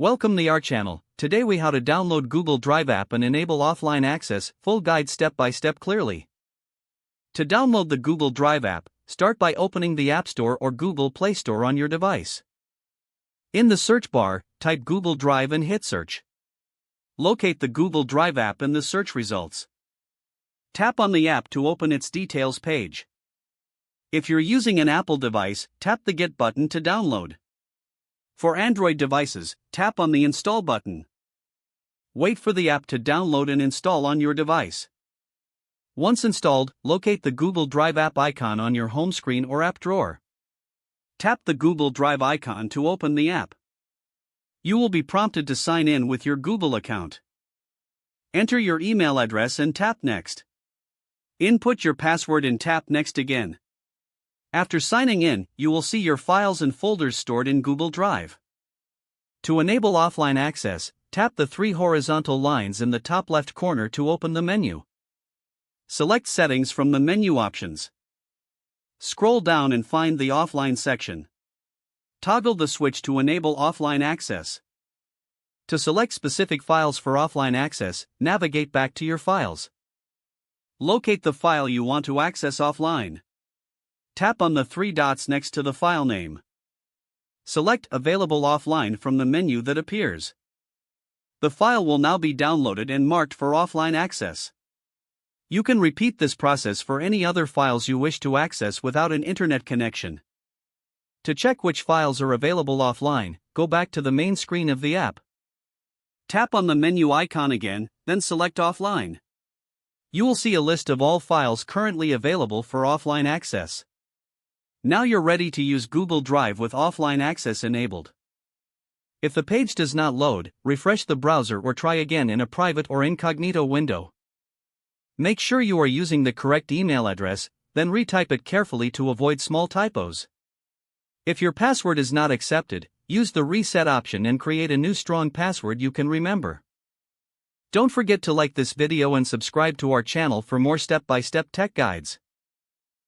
Welcome to our channel. Today we how to download Google Drive app and enable offline access, full guide step by step clearly. To download the Google Drive app, start by opening the App Store or Google Play Store on your device. In the search bar, type Google Drive and hit search. Locate the Google Drive app in the search results. Tap on the app to open its details page. If you're using an Apple device, tap the Get button to download. For Android devices, tap on the Install button. Wait for the app to download and install on your device. Once installed, locate the Google Drive app icon on your home screen or app drawer. Tap the Google Drive icon to open the app. You will be prompted to sign in with your Google account. Enter your email address and tap Next. Input your password and tap Next again. After signing in, you will see your files and folders stored in Google Drive. To enable offline access, tap the three horizontal lines in the top left corner to open the menu. Select Settings from the menu options. Scroll down and find the Offline section. Toggle the switch to enable offline access. To select specific files for offline access, navigate back to your files. Locate the file you want to access offline. Tap on the three dots next to the file name. Select Available Offline from the menu that appears. The file will now be downloaded and marked for offline access. You can repeat this process for any other files you wish to access without an internet connection. To check which files are available offline, go back to the main screen of the app. Tap on the menu icon again, then select Offline. You will see a list of all files currently available for offline access. Now you're ready to use Google Drive with offline access enabled. If the page does not load, refresh the browser or try again in a private or incognito window. Make sure you are using the correct email address, then retype it carefully to avoid small typos. If your password is not accepted, use the reset option and create a new strong password you can remember. Don't forget to like this video and subscribe to our channel for more step-by-step tech guides.